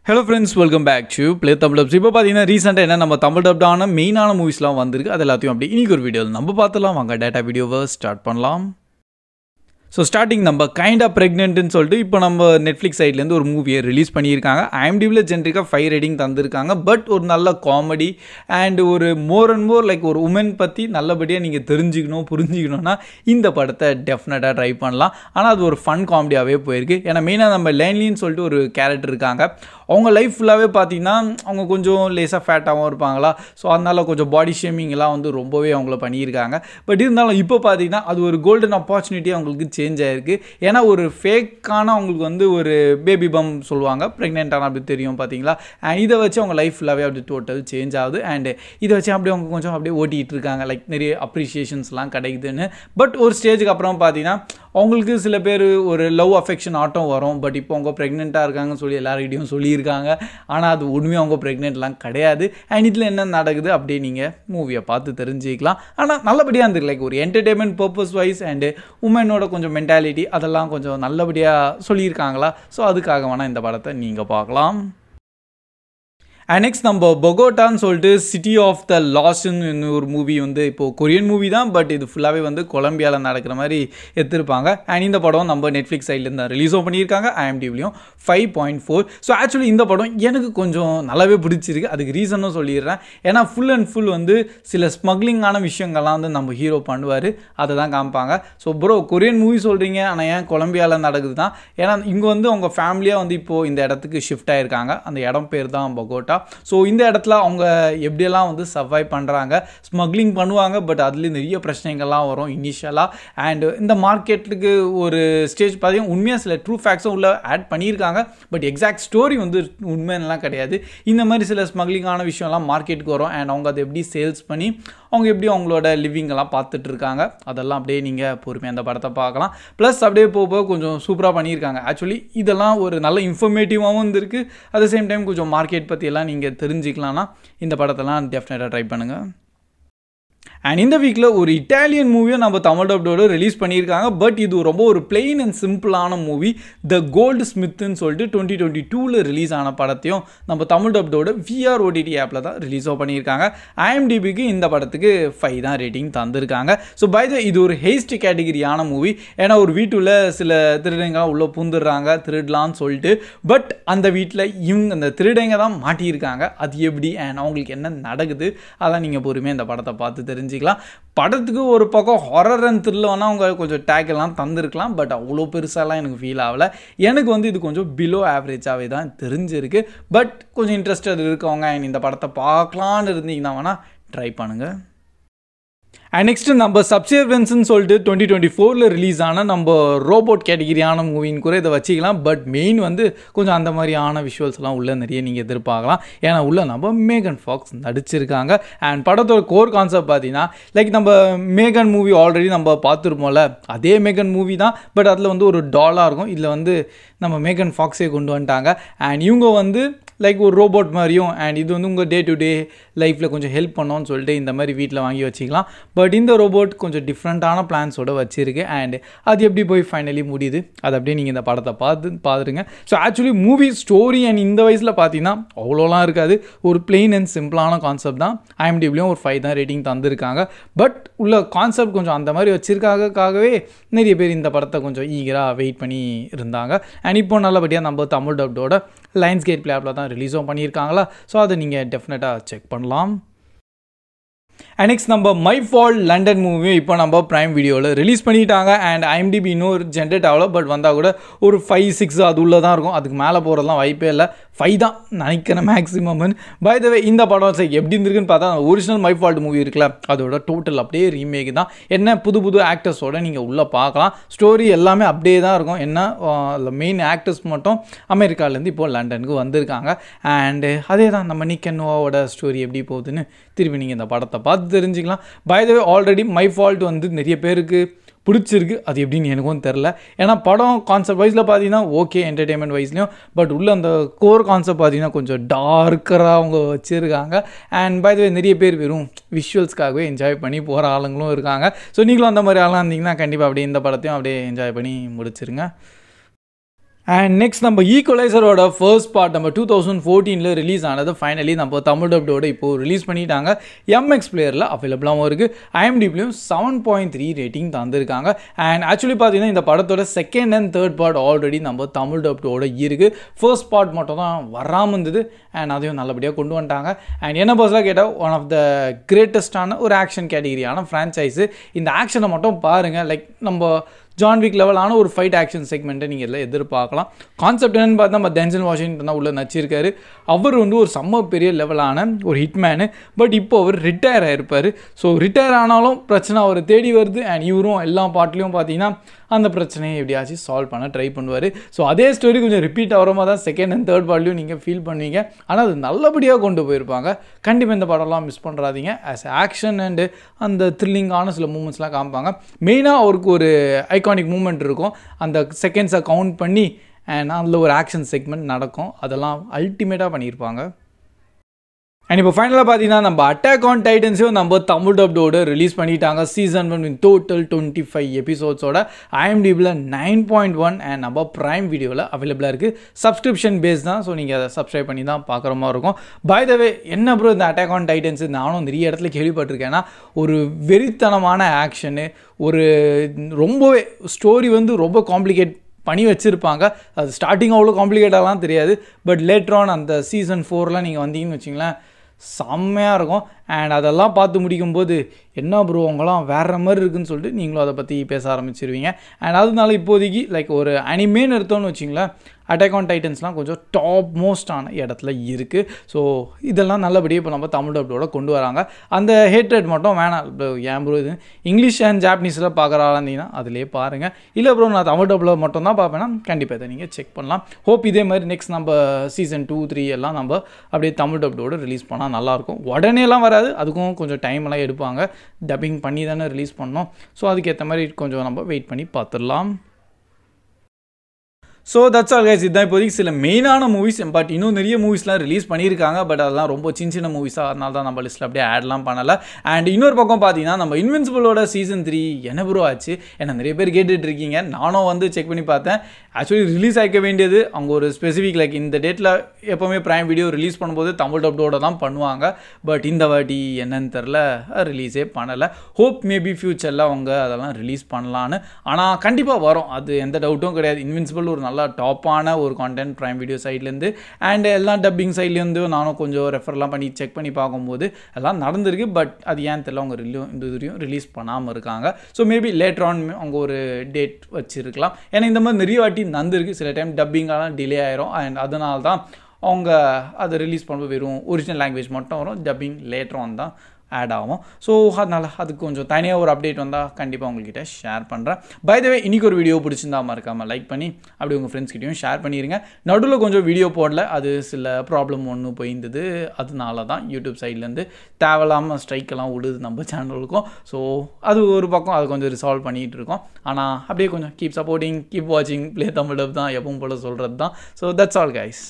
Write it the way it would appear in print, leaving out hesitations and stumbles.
Hello friends, welcome back to Play Tamil Dubs. இப்போ பார்த்தீங்கன்னா ரீசெண்டாக என்ன நம்ம தமிழ் டப்டான மெயினான மூவிஸ்லாம் வந்திருக்கு. அது எல்லாத்தையும் அப்படி இன்னைக்கு ஒரு வீடியோவில் நம்ம பார்த்துலாம். வாங்க டேட்டா வீடியோவை ஸ்டார்ட் பண்ணலாம். ஸோ ஸ்டார்டிங் நம்ம கைண்ட் ஆஃப் ப்ரெக்னென்ட்னு சொல்லிட்டு இப்போ நம்ம நெட்ஃப்ளிக்ஸ் சைட்லேருந்து ஒரு மூவியை ரிலீஸ் பண்ணியிருக்காங்க. IMDbல ஜென்ரிக்காக 5 ரேட்டிங் தந்திருக்காங்க. பட் ஒரு நல்ல காமெடி அண்ட் ஒரு மோர் அண்ட் மோர் லைக் ஒரு உமன் பற்றி நல்லபடியாக நீங்கள் தெரிஞ்சுக்கணும் புரிஞ்சுக்கணுன்னா இந்த படத்தை டெஃபினட்டாக ட்ரை பண்ணலாம். ஆனால் அது ஒரு ஃபன் காமெடியாகவே போயிருக்கு. ஏன்னா மெயினாக நம்ம லேன்லின்னு சொல்லிட்டு ஒரு கேரக்டர் இருக்காங்க. அவங்க லைஃப் ஃபுல்லாகவே பார்த்தீங்கன்னா அவங்க கொஞ்சம் லேசாக ஃபேட்டாகவும் இருப்பாங்களா. ஸோ அதனால் கொஞ்சம் பாடி ஷேமிங்லாம் வந்து ரொம்பவே அவங்கள பண்ணியிருக்காங்க. பட் இருந்தாலும் இப்போ பார்த்தீங்கன்னா அது ஒரு கோல்டன் ஆப்பர்ச்சுனிட்டி அவங்களுக்கு சேஞ்ச் ஆகிருக்கு. ஏன்னா ஒரு ஃபேக்கான அவங்களுக்கு வந்து ஒரு பேபி பம் சொல்லுவாங்க, ப்ரெக்னென்ட்டான அப்படி தெரியும் பார்த்தீங்களா. அண்ட் இதை வச்சு அவங்க லைஃப் ஃபுல்லாகவே அப்படி டோட்டல் சேஞ்ச் ஆகுது. அண்ட் இதை வச்சு அப்படியே அவங்க கொஞ்சம் அப்படியே ஓட்டிகிட்டு இருக்காங்க. லைக் நிறைய அப்ரிஷியேஷன்ஸ்லாம் கிடைக்குதுன்னு. பட் ஒரு ஸ்டேஜுக்கு அப்புறம் பார்த்தீங்கன்னா அவங்களுக்கு சில பேர் ஒரு லவ் அஃபெக்ஷன் ஆட்டம் வரும். பட் இப்போ அவங்க ப்ரெக்னெண்ட்டாக இருக்காங்கன்னு சொல்லி எல்லாருக்கிட்டையும் சொல்லியிருக்காங்க. ஆனால் அது உண்மையாக அவங்க ப்ரெக்னென்ட்லாம் கிடையாது. அண்ட் இதில் என்ன நடக்குது அப்படியே நீங்கள் மூவியை பார்த்து தெரிஞ்சுக்கலாம். ஆனால் நல்லபடியாக இருந்துருக்கு. லைக் ஒரு என்டர்டெயின்மெண்ட் பர்பஸ் வைஸ் அண்டு உமனோட கொஞ்சம் மென்டாலிட்டி அதெல்லாம் கொஞ்சம் நல்லபடியாக சொல்லியிருக்காங்களா. ஸோ அதுக்காக வேணால் இந்த படத்தை நீங்கள் பார்க்கலாம். அண்ட் நெக்ஸ்ட் நம்ம பொகோட்டான்னு சொல்லிட்டு சிட்டி ஆஃப் த லாஸ்ட்னு ஒரு மூவி வந்து இப்போது கொரியன் மூவி தான். பட் இது ஃபுல்லாகவே வந்து கொலம்பியாவில் நடக்கிற மாதிரி எடுத்திருப்பாங்க. அண்ட் இந்த படம் நம்ம நெட்ஃப்ளிக்ஸ் சைட்லேருந்து ரிலீஸும் பண்ணியிருக்காங்க. IMDbலையும் 5.4. ஸோ ஆக்சுவலி இந்த படம் எனக்கு கொஞ்சம் நல்லாவே பிடிச்சிருக்கு. அதுக்கு ரீசனும் சொல்லிடுறேன். ஏன்னா ஃபுல் அண்ட் ஃபுல் வந்து சில ஸ்மக்லிங்கான விஷயங்கள்லாம் வந்து நம்ம ஹீரோ பண்ணுவார். அதை தான் காமிப்பாங்க. ஸோ ப்ரோ கொரியன் மூவி சொல்கிறீங்க, ஆனால் ஏன் கொலம்பியாவில் நடக்குது தான். ஏன்னா இங்கே வந்து அவங்க ஃபேமிலியாக வந்து இப்போது இந்த இடத்துக்கு ஷிஃப்ட் ஆகிருக்காங்க. அந்த இடம் பேர் தான் பொகோட்டா. ஸோ இந்த இடத்துல அவங்க எப்படியெல்லாம் வந்து சர்வைவ் பண்ணுறாங்க, ஸ்மக்லிங் பண்ணுவாங்க. பட் அதுலேயும் நிறைய பிரச்சனைகள்லாம் வரும் இனிஷியலாக. அண்ட் இந்த மார்க்கெட்டுக்கு ஒரு ஸ்டேஜ் பார்த்தீங்கன்னா உண்மையாக சில ட்ரூ ஃபேக்ட்ஸும் உள்ள ஆட் பண்ணியிருக்காங்க. பட் எக்ஸாக்ட் ஸ்டோரி வந்து உண்மையெல்லாம் கிடையாது. இந்த மாதிரி சில ஸ்மக்லிங்கான விஷயம்லாம் மார்க்கெட்டுக்கு வரும். அண்ட் அவங்க அதை எப்படி சேல்ஸ் பண்ணி அவங்க எப்படி அவங்களோட லிவிங்கெல்லாம் பார்த்துட்டு இருக்காங்க. அதெல்லாம் அப்படியே நீங்கள் பொறுமையாக அந்த படத்தை பார்க்கலாம். ப்ளஸ் அப்படியே போக கொஞ்சம் சூப்பராக பண்ணியிருக்காங்க. ஆக்சுவலி இதெல்லாம் ஒரு நல்ல இன்ஃபர்மேட்டிவாகவும் இருந்திருக்கு. அட் த சேம் டைம் கொஞ்சம் மார்க்கெட் பற்றியெல்லாம் நீங்கள் தெரிஞ்சுக்கலாம்னா இந்த படத்தெல்லாம் டெஃபினட்டாக ட்ரை பண்ணுங்கள். அண்ட் இந்த வீக்கில் ஒரு இட்டாலியன் மூவியை நம்ம தமிழ் டப்டோட ரிலீஸ் பண்ணியிருக்காங்க. பட் இது ரொம்ப ஒரு பிளெயின் அண்ட் சிம்பிளான மூவி. த கோல்டு ஸ்மித்னு சொல்லிட்டு 2022 ரிலீஸ் ஆன படத்தையும் நம்ம தமிழ் டப்டோட VR OTT ஆப்பில் தான் ரிலீஸோ பண்ணியிருக்காங்க. IMDbக்கு இந்த படத்துக்கு 5 தான் ரேட்டிங் தந்திருக்காங்க. ஸோ பை த இது ஒரு ஹேஸ்ட் கேட்டகிரியான மூவி. ஏன்னா ஒரு வீட்டுள்ள சில திருடங்களாம் உள்ளே பூந்துடுறாங்க திருடலான்னு சொல்லிட்டு. பட் அந்த வீட்டில் இவங்க அந்த திருடங்க தான் மாட்டியிருக்காங்க. அது எப்படி அண்ட் அவங்களுக்கு என்ன நடக்குது அதெல்லாம் நீங்கள் பொறுமையாக இந்த படத்தை பார்த்து தெரிஞ்சுக்கலாம். படத்துக்கு ஒரு பக்கம் ஹாரர் அண்ட் த்ரில்லர்னா அவங்க கொஞ்சம் டேக் எல்லாம் தந்திருக்கலாம். பட் அவ்வளோ பெருசாலாம் எனக்கு ஃபீல் ஆகலை. எனக்கு வந்து இது கொஞ்சம் பிலோ ஆவரேஜாகவே தான் தெரிஞ்சிருக்கு. பட் கொஞ்சம் இன்ட்ரெஸ்டட் இருக்கவங்க இந்த படத்தை பார்க்கலான்னு இருந்தீங்கன்னா வேணால் ட்ரை பண்ணுங்கள். அண்ட் நெக்ஸ்ட்டு நம்ம சப்சர்வன்ஸ்ன்னு சொல்லிட்டு 2024 ரிலீஸ் ஆன நம்ம ரோபோட் கேட்டகிரியான மூவின்னு கூட இதை வச்சுக்கலாம். பட் மெயின் வந்து கொஞ்சம் அந்த மாதிரியான விஷுவல்ஸ்லாம் உள்ளே நிறைய நீங்கள் எதிர்பார்க்கலாம். ஏன்னா உள்ளே நம்ம மேகன் ஃபாக்ஸ் நடிச்சிருக்காங்க. அண்ட் படத்தோட கோர் கான்செப்ட் பார்த்தீங்கன்னா லைக் நம்ம மேகன் மூவி ஆல்ரெடி நம்ம பார்த்துருப்போம்ல, அதே மேகன் மூவி தான். பட் அதில் வந்து ஒரு டாலாக இருக்கும். இதில் வந்து நம்ம மேகன் ஃபாக்ஸே கொண்டு வந்துட்டாங்க. அண்ட் இவங்க வந்து லைக் ஒரு ரோபோட் மாதிரியும் அண்ட் இது வந்து உங்கள் டே டு டே லைஃப்பில் கொஞ்சம் ஹெல்ப் பண்ணோன்னு சொல்லிட்டு இந்த மாதிரி வீட்டில் வாங்கி வச்சுக்கலாம். பட் இந்த ரோபோட் கொஞ்சம் டிஃப்ரெண்ட்டான பிளான்ஸோடு வச்சுருக்கு. அண்ட் அது எப்படி போய் ஃபைனலி முடியுது அது அப்படியே நீங்கள் இந்த படத்தை பார்த்துருங்க. So actually movie story and இந்த வயசில் பார்த்தீங்கன்னா அவ்வளோலாம் இருக்காது. ஒரு பிளெயின் அண்ட் சிம்பிளான கான்செப்ட் தான். IMDbலையும் ஒரு 5 தான் ரேட்டிங் தந்திருக்காங்க. பட் உள்ள கான்செப்ட் கொஞ்சம் அந்த மாதிரி வச்சுருக்காகவே நிறைய பேர் இந்த படத்தை கொஞ்சம் ஈகராக வெயிட் பண்ணி இருந்தாங்க. அண்ட் இப்போ நல்லபடியாக நம்ம தமிழ் டப்டோட லைன்ஸ் கேட் பிளே ஆப்பில் தான் ரிலீஸும் பண்ணியிருக்காங்களா. ஸோ அதை நீங்கள் டெஃபினட்டாக செக் பண்ணலாம். அண்ட் நெக்ஸ்ட் நம்ம மை ஃபால்ட் லண்டன் மூவியும் இப்போ நம்ம ப்ரைம் வீடியோவில் ரிலீஸ் பண்ணிட்டாங்க. அண்ட் IMDb இன்னும் ஜென்ரேட் ஆகல. பட் வந்தால் கூட ஒரு 5-6 அது உள்ளே தான் இருக்கும். அதுக்கு மேலே போகிறதுலாம் வாய்ப்பே இல்லை. 5 தான் நினைக்கிறேன் மேக்ஸிமம்னு. பை த வே இந்த படம் எப்படி இருந்திருக்குன்னு பார்த்தா ஒரிஜினல் மை ஃபால்ட் மூவி இருக்குல்ல அதோட டோட்டல் அப்படியே ரீமேக் தான். என்ன புது ஆக்டர்ஸோட நீங்கள் உள்ளே பார்க்கலாம். ஸ்டோரி எல்லாமே அப்படியே தான் இருக்கும். என்ன மெயின் ஆக்டர்ஸ் மட்டும் அமெரிக்காவிலேருந்து இப்போது லண்டனுக்கு வந்திருக்காங்க. அண்டு அதே தான் நம்ம நிக் நோவாவோட ஸ்டோரி எப்படி போகுதுன்னு திருப்பி நீங்கள் இந்த படத்தை பார்த்து தெரிஞ்சுக்கலாம். By the way already my fault வந்து நிறைய பேருக்கு பிடிச்சிருக்கு. அது எப்படின்னு எனக்கும் தெரில. ஏன்னா படம் கான்செப்ட் வைஸில் பார்த்தீங்கன்னா ஓகே, என்டர்டெயின்மெண்ட் வைஸ்லையும். பட் உள்ள அந்த கோர் கான்செப்ட் பார்த்தீங்கன்னா கொஞ்சம் டார்க்கராக அவங்க வச்சுருக்காங்க. அண்ட் பை த வே நிறைய பேர் வெறும் விஷுவல்ஸ்க்காகவே என்ஜாய் பண்ணி போகிற ஆளுங்களும் இருக்காங்க. ஸோ நீங்களும் அந்த மாதிரி ஆளாக இருந்தீங்கன்னா கண்டிப்பாக அப்படியே இந்த படத்தையும் அப்படியே என்ஜாய் பண்ணி முடிச்சிருங்க. அண்ட் நெக்ஸ்ட் நம்ம ஈக்குவலைசரோட ஃபர்ஸ்ட் பார்ட் நம்ம 2014 ரிலீஸ் ஆனது ஃபைனலி நம்ம தமிழ் டப்டோட இப்போது ரிலீஸ் பண்ணிட்டாங்க. எம்எக்ஸ் பிளேயரில் அவைலபிளாகவும் இருக்குது. IMDbலையும் 7.3 ரேட்டிங் தந்திருக்காங்க. அண்ட் ஆக்சுவலி பார்த்தீங்கன்னா இந்த படத்தோட second and third part already நம்ம தமிழ் டப்டோட இருக்குது. ஃபர்ஸ்ட் பார்ட் மட்டும் தான் வராமல் இருந்தது. அண்ட் அதையும் நல்லபடியாக கொண்டு வந்துட்டாங்க. அண்ட் என்ன பர்சனாக கேட்டால் ஒன் ஆஃப் த கிரேட்டஸ்டான ஒரு ஆக்ஷன் கேட்டகிரியான ஃப்ரான்ச்சைஸு. இந்த ஆக்ஷனை மட்டும் பாருங்கள். லைக் நம்ம ஜான் விக் லெவலான ஒரு ஃபைட் ஆக்ஷன் செக்மெண்ட்டை நீங்கள் இதில் எதிர்பார்க்கலாம். கான்செப்ட் என்னென்னு பார்த்தா நம்ம டென்சல் வாஷிங்டன் தான் உள்ளே நச்சிருக்காரு. அவர் ஒரு செம்ம பெரிய லெவலான ஒரு ஹிட்மேனு. பட் இப்போ அவர் ரிட்டையர் ஆகிருப்பார். ஸோ ரிட்டையர் ஆனாலும் பிரச்சனை அவர் தேடி வருது. அண்ட் இவரும் எல்லா பாட்லேயும் பார்த்தீங்கன்னா அந்த பிரச்சனையை எப்படியாச்சும் சால்வ் பண்ண ட்ரை பண்ணுவார். ஸோ அதே ஸ்டோரி கொஞ்சம் ரிப்பீட் ஆகிற மாதிரி தான் செகண்ட் அண்ட் தேர்ட் பார்ட்லையும் நீங்கள் ஃபீல் பண்ணுவீங்க. ஆனால் அது நல்லபடியாக கொண்டு போயிருப்பாங்க. கண்டிப்பாக இந்த படம்லாம் மிஸ் பண்ணுறாதீங்க. ஆஸ் ஆக்ஷன் அண்டு அந்த த்ரில்லிங்கான சில மூமெண்ட்ஸ்லாம் காமிப்பாங்க. மெயினாக அவருக்கு ஒரு ஐகானிக் மூமெண்ட் இருக்கும். அந்த செகண்ட்ஸை கவுண்ட் பண்ணி அண்ட் அதில் ஒரு ஆக்ஷன் செக்மெண்ட் நடக்கும். அதெல்லாம் அல்டிமேட்டாக பண்ணியிருப்பாங்க. அண்ட் இப்போ ஃபைனலாக பார்த்தீங்கன்னா நம்ம அட்டாக் ஆன் டைட்டன்ஸையும் நம்ம தமிழ் டப்டோட ரிலீஸ் பண்ணிட்டாங்க. சீசன் 1 வித் டோட்டல் 25 எபிசோட்ஸோட IMDbல 9.1 அண்ட் நம்ம ப்ரைம் வீடியோவில் அவைலபிளாக இருக்குது. சப்ஸ்கிரிப்ஷன் பேஸ் தான். ஸோ நீங்கள் அதை சப்ஸ்கிரைப் பண்ணி தான் பார்க்குற மாதிரி இருக்கும். பை த வே என்ன ப்ரோ இந்த அட்டாக் ஆன் டைட்டன்ஸ் நானும் நிறைய இடத்துல கேள்விப்பட்டிருக்கேன்னா ஒரு வெறித்தனமான ஆக்ஷனு, ஒரு ரொம்பவே ஸ்டோரி ரொம்ப காம்ப்ளிகேட் பண்ணி வச்சுருப்பாங்க. அது ஸ்டார்டிங் அவ்வளோ காம்ப்ளிகேட்டாலாம் தெரியாது. பட் லேட்டர் ஆன் அந்த சீசன் 4 நீங்கள் வந்தீங்கன்னு வச்சிங்களேன் செம்மையாக இருக்கும். அண்ட் அதெல்லாம் பார்த்து முடிக்கும்போது என்ன ப்ரோ அவங்களாம் வேறு மாதிரி இருக்குதுன்னு சொல்லிட்டு நீங்களும் அதை பற்றி பேச ஆரம்பிச்சிருவீங்க. அண்ட் அதனால இப்போதைக்கு லைக் ஒரு அனிமேன்னு எடுத்தோன்னு வச்சிங்களேன் அட்டாக் ஆன் டைட்டன்ஸ்லாம் கொஞ்சம் டாப் மோஸ்டான இடத்துல இருக்குது. ஸோ இதெல்லாம் நல்லபடியாக இப்போ நம்ம தமிழ் டப்டோட கொண்டு வராங்க. அந்த ஹேட்ரேட் மட்டும் வேணாம். ஏன் ப்ரோ இது இங்கிலீஷ் அண்ட் ஜாப்பனீஸில் பார்க்குற இருந்தீங்கன்னா அதிலே பாருங்கள். இல்லை ப்ரோ நான் தமிழ் டப்பில் மட்டும் தான் பார்ப்பேன்னா கண்டிப்பாக இதை நீங்கள் செக் பண்ணலாம். ஹோப் இதே மாதிரி நெக்ஸ்ட் நம்ம சீசன் 2, 3 எல்லாம் நம்ம அப்படியே தமிழ் டப்டோட ரிலீஸ் பண்ணால் நல்லாயிருக்கும். உடனேலாம் வராது. அதுக்கும் கொஞ்சம் டைமெல்லாம் எடுப்பாங்க. டப்பிங் பண்ணி தானே ரிலீஸ் பண்ணோம். ஸோ அதுக்கேற்ற மாதிரி கொஞ்சம் நம்ம வெயிட் பண்ணி பார்த்துடலாம். So that's all guys. இதுதான் இப்போதைக்கு சில மெயினான மூவிஸ். பட் இன்னும் நிறைய மூவிஸ்லாம் ரிலீஸ் பண்ணியிருக்காங்க. பட் அதெல்லாம் ரொம்ப சின்ன மூவிஸாக, அதனால தான் நம்ம லிஸ்ட்டில் அப்படியே ஆட்லாம் பண்ணலை. அண்ட் இன்னொரு பக்கம் பார்த்தீங்கன்னா நம்ம இன்வின்சிபிளோட சீசன் 3 என்ன ப்ரோ ஆச்சு ஏன்னா நிறைய பேர் கேட்டுட்டு இருக்கீங்க. நானும் செக் பண்ணி பார்த்தேன். ஆக்சுவலி ரிலீஸ் ஆகிக்க வேண்டியது அவங்க ஒரு ஸ்பெசிஃபிக் லைக் இந்த டேட்டில் எப்போவுமே ப்ரைம் வீடியோ ரிலீஸ் பண்ணும்போது தமிழ் டப்டோட தான் பண்ணுவாங்க. பட் இந்த வாட்டி என்னன்னு தெரில ரிலீஸே பண்ணலை. ஹோப் மேபி ஃப்யூச்சரில் அவங்க அதெல்லாம் ரிலீஸ் பண்ணலான்னு. ஆனால் கண்டிப்பாக வரும், அது எந்த டவுட்டும் கிடையாது. இன்வின்சிபிள் ஒரு நல்லா டாப்பான ஒரு கான்டென்ட் ப்ரைம் வீடியோ சைட்லேருந்து அண்ட் எல்லா டப்பிங் சைட்லேருந்து நானும் கொஞ்சம் ரெஃபர்லாம் பண்ணி செக் பண்ணி பார்க்கும்போது எல்லாம் நடந்திருக்கு. பட் அது ஏன் தெரியல அவங்க இந்த இதுலையும் ரிலீஸ் பண்ணாமல் இருக்காங்க. ஸோ மேபி லேட்டர் ஆன் அவங்க ஒரு டேட் வச்சுருக்கலாம். ஏன்னா இந்த மாதிரி நிறைய வாட்டி நடந்திருக்கு. சில டைம் டப்பிங்காலாம் டிலே ஆயிரும். அண்ட் அதனால தான் அவங்க அதை ரிலீஸ் பண்ணும்போது வெறும் ஒரிஜினல் லாங்குவேஜ் மட்டும் வரும். டப்பிங் லேட்டர் ஆன் தான் ஆட் ஆகும். ஸோ அதனால் அதுக்கு கொஞ்சம் தனியாக ஒரு அப்டேட் வந்தால் கண்டிப்பாக உங்கள்கிட்ட ஷேர் பண்ணுறேன். பை த வே இன்றைக்கி ஒரு வீடியோ பிடிச்சிருந்தா மறக்காமல் லைக் பண்ணி அப்படி உங்கள் ஃப்ரெண்ட்ஸ்கிட்டையும் ஷேர் பண்ணிடுங்க. நடுவில் கொஞ்சம் வீடியோ போடல, அது சில ப்ராப்ளம் ஒன்று போயிருந்தது. அதனால தான் யூடியூப் சைட்லேருந்து தேவையில்லாமல் ஸ்ட்ரைக்கெல்லாம் விடுது நம்ம சேனலுக்கும். ஸோ அது ஒரு பக்கம் அது கொஞ்சம் ரிசால்வ் பண்ணிகிட்டு இருக்கோம். ஆனால் அப்படியே கொஞ்சம் கீப் சப்போர்ட்டிங், கீப் வாட்சிங் ப்ளே தமிழ் தான் எப்பவும் போல் சொல்கிறது தான். So that's all guys.